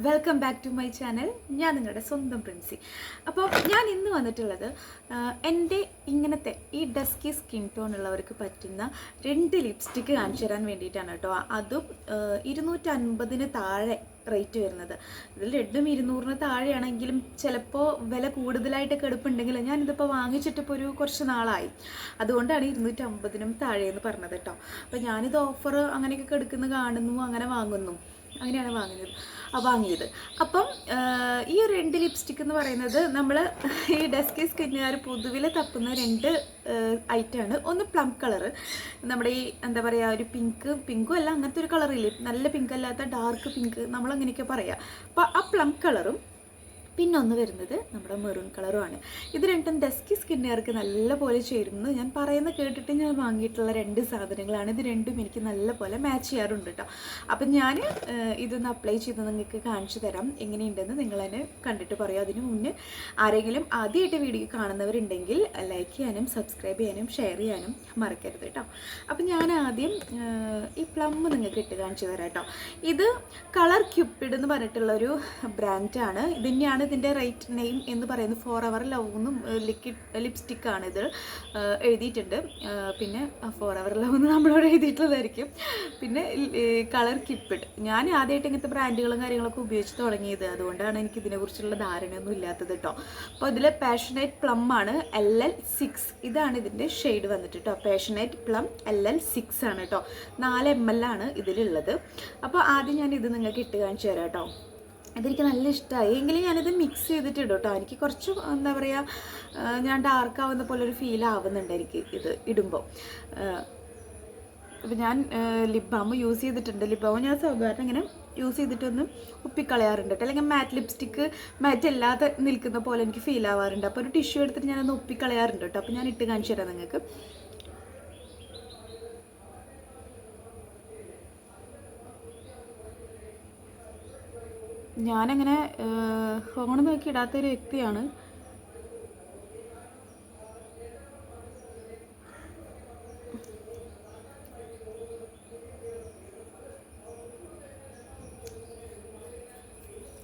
Welcome back to my channel. ഞാൻ നിങ്ങളുടെ സ്വന്തം പ്രിൻസി. അപ്പോൾ ഞാൻ ഇന്ന് വന്നിട്ടുള്ളത് എൻ്റെ ഇങ്ങനത്തെ ഈ ഡസ്കി സ്കിൻ ടോൺ ഉള്ളവർക്ക് പറ്റുന്ന 2 ലിപ്സ്റ്റിക്ക് കാണിച്ചു തരാൻ വേണ്ടിയിട്ടാണ് കേട്ടോ. അതും 250 താഴെ റേറ്റ് വരുന്നത്. ഇതിൽ രണ്ടും 200 താഴെയാണെങ്കിലും ചിലപ്പോൾ വില കൂടുതലായിട്ടൊക്കെ എടുപ്പുണ്ടെങ്കിൽ ഞാനിതിപ്പോൾ വാങ്ങിച്ചിട്ടിപ്പോൾ കുറച്ച് നാളായി. അതുകൊണ്ടാണ് 250 താഴെയെന്ന് പറഞ്ഞത് കേട്ടോ. അപ്പോൾ ഞാനിത് ഓഫർ അങ്ങനെയൊക്കെ എടുക്കുന്ന കാണുന്നു, അങ്ങനെ അങ്ങനെയാണ് വാങ്ങിയത്. അപ്പം ഈ 2 ലിപ്സ്റ്റിക് എന്ന് പറയുന്നത് നമ്മൾ ഈ ഡസ്കി സ്കിന്നുകാർ പൊതുവിൽ തപ്പുന്ന 2 ഐറ്റമാണ്. ഒന്ന് പ്ലം കളറ്, നമ്മുടെ ഈ എന്താ പറയുക, ഒരു പിങ്കും അല്ല, അങ്ങനത്തെ ഒരു കളറില്ലേ, നല്ല പിങ്ക് അല്ലാത്ത ഡാർക്ക് പിങ്ക്, നമ്മളങ്ങനെയൊക്കെ പറയാം. അപ്പോൾ ആ പ്ലം കളറും പിന്നൊന്ന് വരുന്നത് നമ്മുടെ മെറൂൺ കളറുമാണ്. ഇത് രണ്ടും ഡസ്കി സ്കിന്നുകാർക്ക് നല്ല പോലെ ചേരുന്നു. ഞാൻ പറയുന്ന കേട്ടിട്ട് ഞാൻ വാങ്ങിയിട്ടുള്ള 2 സാധനങ്ങളാണ്. ഇത് രണ്ടും എനിക്ക് നല്ല പോലെ മാച്ച് ചെയ്യാറുണ്ട് കേട്ടോ. അപ്പം ഞാൻ ഇതൊന്ന് അപ്ലൈ ചെയ്ത് നിങ്ങൾക്ക് കാണിച്ചു തരാം എങ്ങനെയുണ്ടെന്ന്. നിങ്ങൾ തന്നെ കണ്ടിട്ട് പറയാം. അതിന് മുന്നേ ആരെങ്കിലും ആദ്യമായിട്ട് വീഡിയോ കാണുന്നവരുണ്ടെങ്കിൽ ലൈക്ക് ചെയ്യാനും സബ്സ്ക്രൈബ് ചെയ്യാനും ഷെയർ ചെയ്യാനും മറക്കരുത് കേട്ടോ. അപ്പം ഞാൻ ആദ്യം ഈ പ്ലം നിങ്ങൾക്ക് ഇട്ട് കാണിച്ചു തരാം കേട്ടോ. ഇത് കളർ ക്യൂപ്പിഡ് എന്ന് പറഞ്ഞിട്ടുള്ളൊരു ബ്രാൻഡാണ്. ഇത് തന്നെയാണ് ഇതിൻ്റെ റേറ്റ് നെയിം എന്ന് പറയുന്നത്. ഫോറെവർ ലവ് എന്നും ലിപ്സ്റ്റിക്കാണ് ഇത് എഴുതിയിട്ടുണ്ട്. പിന്നെ ഫോറെവർ ലവ് എന്ന് നമ്മളോട് എഴുതിയിട്ടുള്ളതായിരിക്കും. പിന്നെ കളർ ക്യൂപ്പിഡ്. ഞാൻ ആദ്യമായിട്ട് ഇങ്ങനത്തെ ബ്രാൻഡുകളും കാര്യങ്ങളൊക്കെ ഉപയോഗിച്ച് തുടങ്ങിയത്, അതുകൊണ്ടാണ് എനിക്ക് ഇതിനെക്കുറിച്ചുള്ള ധാരണയൊന്നും ഇല്ലാത്തത് കേട്ടോ. അപ്പോൾ ഇതിൽ പാഷനേറ്റ് പ്ലം ആണ്, LL6. ഇതാണ് ഇതിൻ്റെ ഷെയ്ഡ് വന്നിട്ട് കേട്ടോ. പാഷനേറ്റ് പ്ലം LL6 ആണ് കേട്ടോ. 4 ml ആണ് ഇതിലുള്ളത്. അപ്പോൾ ആദ്യം ഞാൻ ഇത് നിങ്ങൾക്ക് ഇട്ട് കാണിച്ചു തരാം കേട്ടോ. അതെനിക്ക് നല്ല ഇഷ്ടമായി. എങ്കിലും ഞാനിത് മിക്സ് ചെയ്തിട്ട് ഇടും കേട്ടോ. എനിക്ക് കുറച്ച് എന്താ പറയുക, ഞാൻ ഡാർക്ക് ആവുന്ന പോലെ ഒരു ഫീൽ ആവുന്നുണ്ട് എനിക്ക് ഇത് ഇടുമ്പോൾ. അപ്പോൾ ഞാൻ ലിപ് ബാം യൂസ് ചെയ്തിട്ടുണ്ട്. ലിപ് ബാം ഞാൻ സാധാരണ ഇങ്ങനെ യൂസ് ചെയ്തിട്ടൊന്ന് ഒപ്പിക്കളയാറുണ്ട് കേട്ടോ. അല്ലെങ്കിൽ മാറ്റ് ലിപ്സ്റ്റിക്ക് മാറ്റ് അല്ലാതെ നിൽക്കുന്ന പോലെ എനിക്ക് ഫീൽ ആവാറുണ്ട്. അപ്പോൾ ഒരു ടിഷ്യൂ എടുത്തിട്ട് ഞാനൊന്ന് ഒപ്പിക്കളയാറുണ്ട് കേട്ടോ. അപ്പോൾ ഞാൻ ഇട്ട് കാണിച്ചു തരാം നിങ്ങൾക്ക്. ഞാനങ്ങനെ ഫോൺ നോക്കി ഇടാത്തൊരു വ്യക്തിയാണ്.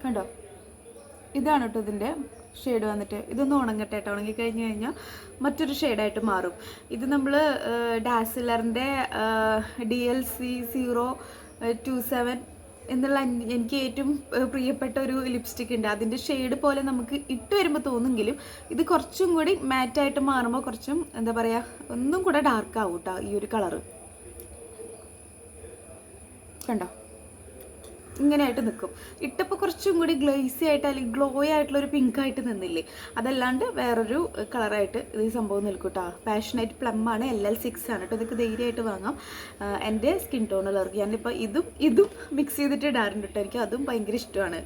കണ്ടോ, ഇതാണ് കേട്ടോ ഇതിൻ്റെ ഷെയ്ഡ് വന്നിട്ട്. ഇതൊന്ന് ഉണങ്ങട്ടെ കേട്ടോ. ഉണങ്ങിക്കഴിഞ്ഞ് കഴിഞ്ഞാൽ മറ്റൊരു ഷെയ്ഡായിട്ട് മാറും. ഇത് നമ്മൾ ഡാസിലറിൻ്റെ DLC027 എന്നുള്ള എനിക്ക് ഏറ്റവും പ്രിയപ്പെട്ട ഒരു ലിപ്സ്റ്റിക് ഉണ്ട്. അതിൻ്റെ ഷെയ്ഡ് പോലെ നമുക്ക് ഇട്ട് വരുമ്പോൾ തോന്നുമെങ്കിലും ഇത് കുറച്ചും കൂടി മാറ്റായിട്ട് മാറുമ്പോൾ കുറച്ചും എന്താ പറയുക, ഒന്നും കൂടെ ഡാർക്ക് ആവും കേട്ടോ ഈ ഒരു കളറ്. കണ്ടോ, ഇങ്ങനെയായിട്ട് നിൽക്കും. ഇട്ടപ്പോൾ കുറച്ചും കൂടി ഗ്ലേസി ആയിട്ട് അല്ലെങ്കിൽ ഗ്ലോ ആയിട്ടുള്ളൊരു പിങ്ക് ആയിട്ട് നിന്നില്ലേ, അതല്ലാണ്ട് വേറൊരു കളറായിട്ട് ഈ സംഭവം നിൽക്കും കേട്ടോ. പാഷനേറ്റ് പ്ലം ആണ്, LL6 ആണ് കേട്ടോ. ഇതൊക്കെ ധൈര്യമായിട്ട് വാങ്ങാം. എൻ്റെ സ്കിൻ ടോണുള്ളവർക്ക് ഞാനിപ്പോൾ ഇതും മിക്സ് ചെയ്തിട്ട് ഇടാറുണ്ട് കേട്ടോ. എനിക്ക് അതും ഭയങ്കര ഇഷ്ടമാണ്.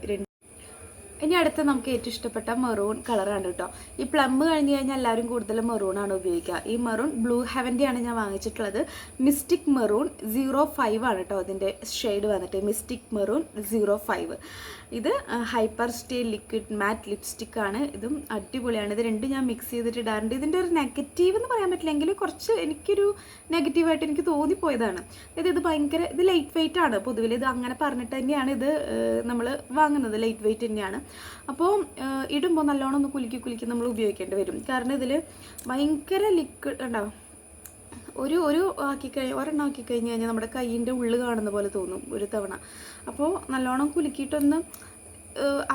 ഇനി അടുത്ത് നമുക്ക് ഏറ്റവും ഇഷ്ടപ്പെട്ട മെറൂൺ കളറാണ് കേട്ടോ. ഈ പ്ലം കഴിഞ്ഞ് കഴിഞ്ഞാൽ എല്ലാവരും കൂടുതലും മെറൂണാണ് ഉപയോഗിക്കുക. ഈ മെറൂൺ ബ്ലൂ ഹെവൻ്റെ ആണ് ഞാൻ വാങ്ങിച്ചിട്ടുള്ളത്. മിസ്റ്റിക് മെറൂൺ 05 ആണ് കേട്ടോ ഇതിൻ്റെ ഷെയ്ഡ് വന്നിട്ട്. Mystic maroon 05. ഇത് ഹൈപ്പർ സ്റ്റേ ലിക്വിഡ് മാറ്റ് ലിപ്സ്റ്റിക് ആണ്. ഇതും അടിപൊളിയാണ്. ഇത് രണ്ടും ഞാൻ മിക്സ് ചെയ്തിട്ട് ഇടാറുണ്ട്. ഇതിൻ്റെ ഒരു നെഗറ്റീവ് എന്ന് പറയാൻ പറ്റില്ലെങ്കിൽ കുറച്ച് എനിക്കൊരു നെഗറ്റീവായിട്ട് എനിക്ക് തോന്നിപ്പോയതാണ്. ഇത് ഭയങ്കര ലൈറ്റ് വെയിറ്റ് ആണ്. പൊതുവിൽ ഇത് അങ്ങനെ പറഞ്ഞിട്ട് തന്നെയാണ് ഇത് നമ്മൾ വാങ്ങുന്നത്. ലൈറ്റ് വെയിറ്റ് തന്നെയാണ്. അപ്പോൾ ഇടുമ്പോൾ നല്ലോണം ഒന്ന് കുലുക്കി നമ്മൾ ഉപയോഗിക്കേണ്ടി വരും. കാരണം ഇതിൽ ഭയങ്കര ലിക്വിഡ് ഉണ്ടാവും. ഒരെണ്ണം ആക്കി കഴിഞ്ഞ് കഴിഞ്ഞാൽ നമ്മുടെ കയ്യിൻ്റെ ഉള്ളിൽ കാണുന്ന പോലെ തോന്നും ഒരു തവണ. അപ്പോൾ നല്ലോണം കുലുക്കിയിട്ടൊന്ന്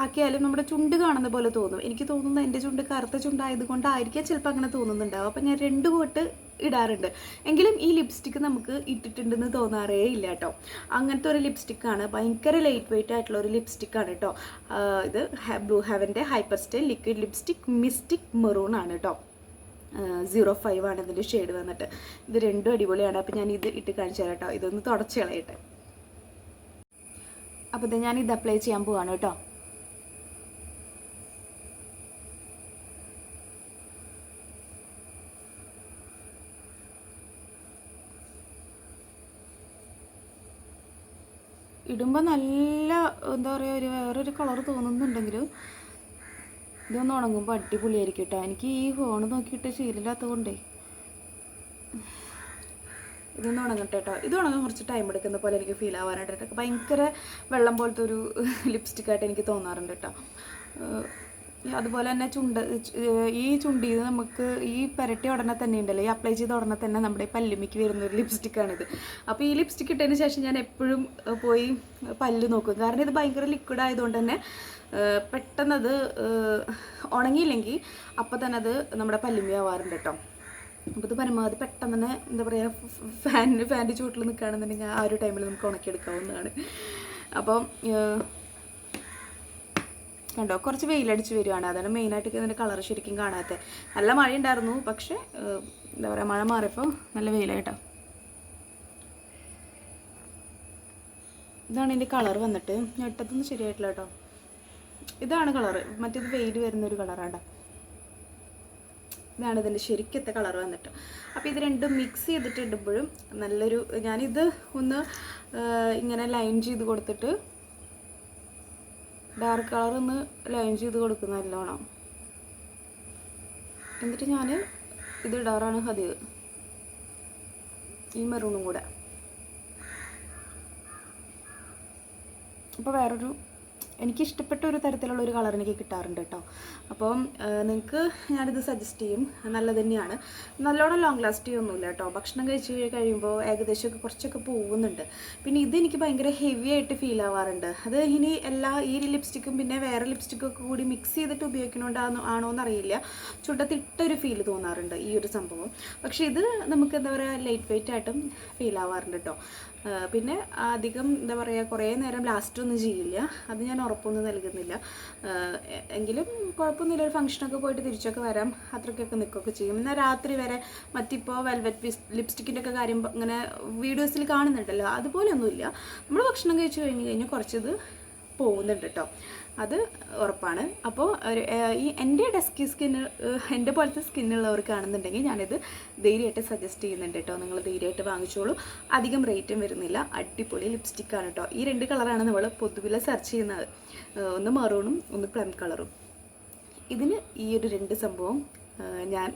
ആക്കിയാലും നമ്മുടെ ചുണ്ട് കാണുന്ന പോലെ തോന്നും. എനിക്ക് തോന്നുന്നത് എൻ്റെ ചുണ്ട് കറുത്ത ചുണ്ടായതുകൊണ്ടായിരിക്കാം ചിലപ്പോൾ അങ്ങനെ തോന്നുന്നുണ്ടാവും. അപ്പോൾ ഞാൻ 2 കോട്ട് ഇടാറുണ്ട്. എങ്കിലും ഈ ലിപ്സ്റ്റിക്ക് നമുക്ക് ഇട്ടിട്ടുണ്ടെന്ന് തോന്നാറേ ഇല്ല കേട്ടോ. അങ്ങനത്തെ ഒരു ലിപ്സ്റ്റിക്കാണ്. ഭയങ്കര ലൈറ്റ് വെയിറ്റ് ആയിട്ടുള്ള ഒരു ലിപ്സ്റ്റിക്കാണ് കേട്ടോ. ഇത് ബ്ലൂ ഹെവൻ്റെ hyper stay liquid lipstick mystic maroon ആണ് കേട്ടോ. 05 ആണ് ഇതിൻ്റെ ഷെയ്ഡ് വന്നിട്ട്. ഇത് രണ്ടും അടിപൊളിയാണ്. അപ്പോൾ ഞാൻ ഇത് ഇട്ട് കാണിച്ചു തരാം കേട്ടോ. ഇതൊന്ന് തുടച്ച് കളയട്ടെ. അപ്പോൾ ഇത് ഞാനിത് അപ്ലൈ ചെയ്യാൻ പോവാണ് കേട്ടോ. ഇടുമ്പോൾ നല്ല എന്താ പറയുക, വേറൊരു കളർ തോന്നുന്നുണ്ടെങ്കിലും ഇതൊന്ന് ഉണങ്ങുമ്പോൾ അടിപൊളിയായിരിക്കും കേട്ടോ. എനിക്ക് ഈ ഫോൺ നോക്കിയിട്ട് ശീലമില്ലാത്തത് കൊണ്ടേ ഇതൊന്നും ഉണങ്ങട്ടെ കേട്ടോ. ഇത് ഉണങ്ങാൻ കുറച്ച് ടൈം എടുക്കുന്ന പോലെ എനിക്ക് ഫീൽ ആവാറുണ്ട് കേട്ടോ. ഭയങ്കര വെള്ളം പോലത്തെ ഒരു ലിപ്സ്റ്റിക്കായിട്ട് എനിക്ക് തോന്നാറുണ്ട് കേട്ടോ. അതുപോലെ തന്നെ ഈ ചുണ്ടിൽ നമുക്ക് ഈ പുരട്ടിയ ഉടനെ തന്നെ ഉണ്ടല്ലോ, ഈ അപ്ലൈ ചെയ്ത ഉടനെ തന്നെ നമ്മുടെ പല്ലുമിക്ക് വരുന്ന ഒരു ലിപ്സ്റ്റിക്കാണിത്. അപ്പോൾ ഈ ലിപ്സ്റ്റിക് ഇട്ടതിന് ശേഷം ഞാൻ എപ്പോഴും പോയി പല്ല് നോക്കും. കാരണം ഇത് ഭയങ്കര ലിക്വിഡ് ആയതുകൊണ്ട് തന്നെ പെട്ടെന്നത് ഉണങ്ങിയില്ലെങ്കിൽ അപ്പോൾ തന്നെ അത് നമ്മുടെ പല്ലുമി ആവാറുണ്ട് കേട്ടോ. അപ്പോൾ ഇത് പരമാവധി പെട്ടെന്ന് തന്നെ എന്താ പറയുക, ഫാനിൻ്റെ ചൂട്ടിൽ നിൽക്കുകയാണെന്നുണ്ടെങ്കിൽ ആ ഒരു ടൈമിൽ നമുക്ക് ഉണക്കിയെടുക്കാവുന്നതാണ്. അപ്പം കണ്ടോ, കുറച്ച് വെയിലടിച്ച് വരുവാണ്. അതാണ് മെയിനായിട്ട് ഇതിൻ്റെ കളർ ശരിക്കും കാണാത്തത്. നല്ല മഴ ഉണ്ടായിരുന്നു, പക്ഷേ എന്താ പറയുക, മഴ മാറിയപ്പോൾ നല്ല വെയിലായിട്ടോ. ഇതാണ് ഇതിൻ്റെ കളർ വന്നിട്ട്. ഞെട്ടത്തൊന്നും ശരിയായിട്ടില്ല കേട്ടോ. ഇതാണ് കളറ്. മറ്റേത് വെയിൽ വരുന്നൊരു കളറാണ്. ഇതാണ് ഇതിൻ്റെ ശരിക്കത്തെ കളർ വന്നിട്ട്. അപ്പോൾ ഇത് രണ്ടും മിക്സ് ചെയ്തിട്ട് ഇടുമ്പോഴും നല്ലൊരു, ഞാനിത് ഒന്ന് ഇങ്ങനെ ലൈൻ ചെയ്ത് കൊടുത്തിട്ട് ഡാർക്ക് കളർ ഒന്ന് ലൈൻ ചെയ്ത് കൊടുക്കുന്ന നല്ലോണം. എന്നിട്ട് ഞാൻ ഇത് ഇടാറാണ് പതിവ്, ഈ മെറൂണും കൂടെ. അപ്പോൾ വേറൊരു എനിക്കിഷ്ടപ്പെട്ട ഒരു തരത്തിലുള്ള ഒരു കളർ എനിക്ക് കിട്ടാറുണ്ട് കേട്ടോ. അപ്പം നിങ്ങൾക്ക് ഞാനിത് സജസ്റ്റ് ചെയ്യും, നല്ലത് തന്നെയാണ്. നല്ലോണം ലോങ് ലാസ്റ്റ് ചെയ്യൊന്നുമില്ല കേട്ടോ. ഭക്ഷണം കഴിച്ച് കഴിയുമ്പോൾ ഏകദേശമൊക്കെ കുറച്ചൊക്കെ പോകുന്നുണ്ട്. പിന്നെ ഇതെനിക്ക് ഭയങ്കര ഹെവി ആയിട്ട് ഫീൽ ആവാറുണ്ട്. അത് ഇനി ഈ ലിപ്സ്റ്റിക്കും പിന്നെ വേറെ ലിപ്സ്റ്റിക്കൊക്കെ കൂടി മിക്സ് ചെയ്തിട്ട് ഉപയോഗിക്കണോണ്ടാണോ എന്നറിയില്ല, ചുണ്ടത്തിട്ടൊരു ഫീൽ തോന്നാറുണ്ട് ഈ ഒരു സംഭവം. പക്ഷേ ഇത് നമുക്ക് എന്താ പറയുക, ലൈറ്റ് വെയിറ്റ് ആയിട്ടും ഫീൽ ആവാറുണ്ട് കേട്ടോ. പിന്നെ അധികം എന്താ പറയുക, കുറേ നേരം ലാസ്റ്റൊന്നും ചെയ്യില്ല, അത് ഞാൻ ഉറപ്പൊന്നും നൽകുന്നില്ല. എങ്കിലും കുഴപ്പമൊന്നുമില്ല, ഒരു ഫംഗ്ഷനൊക്കെ പോയിട്ട് തിരിച്ചൊക്കെ വരാം, അത്രയ്ക്കൊക്കെ നിൽക്കുകയൊക്കെ ചെയ്യും. എന്നാൽ രാത്രി വരെ മറ്റിപ്പോൾ വെൽവെറ്റ് ലിപ്സ്റ്റിക്കിൻ്റെ ഒക്കെ കാര്യം ഇങ്ങനെ വീഡിയോസിൽ കാണുന്നുണ്ടല്ലോ, അതുപോലെയൊന്നുമില്ല. നമ്മൾ ഭക്ഷണം കഴിച്ച് കഴിഞ്ഞാൽ കുറച്ചത് പോകുന്നുണ്ട് കേട്ടോ, അത് ഉറപ്പാണ്. അപ്പോൾ എൻ്റെ ഡസ്കി സ്കിന്ന്, എൻ്റെ പോലത്തെ സ്കിന്നുള്ളവർക്കാണെന്നുണ്ടെങ്കിൽ ഞാനിത് ധൈര്യമായിട്ട് സജസ്റ്റ് ചെയ്യുന്നുണ്ട് കേട്ടോ. നിങ്ങൾ ധൈര്യമായിട്ട് വാങ്ങിച്ചോളൂ. അധികം റേറ്റും വരുന്നില്ല. അടിപൊളി ലിപ്സ്റ്റിക്കാണ് കേട്ടോ. ഈ 2 കളറാണ് നമ്മൾ പൊതുവിൽ സെർച്ച് ചെയ്യുന്നത്, ഒന്ന് മെറൂണും ഒന്ന് പ്ലം കളറും. ഇതിന് ഈ ഒരു 2 സംഭവം ഞാൻ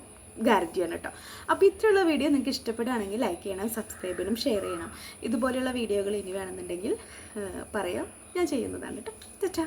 ഗ്യാരണ്ടിയാണ് കേട്ടോ. അപ്പോൾ ഇത്രയുള്ള വീഡിയോ നിങ്ങൾക്ക് ഇഷ്ടപ്പെടുകയാണെങ്കിൽ ലൈക്ക് ചെയ്യണം, സബ്സ്ക്രൈബ് ചെയ്യണം, ഷെയർ ചെയ്യണം. ഇതുപോലെയുള്ള വീഡിയോകൾ ഇനി വേണമെന്നുണ്ടെങ്കിൽ പറയാം, ഞാൻ ചെയ്യുന്നതാണ് കേട്ടോ. ചാ.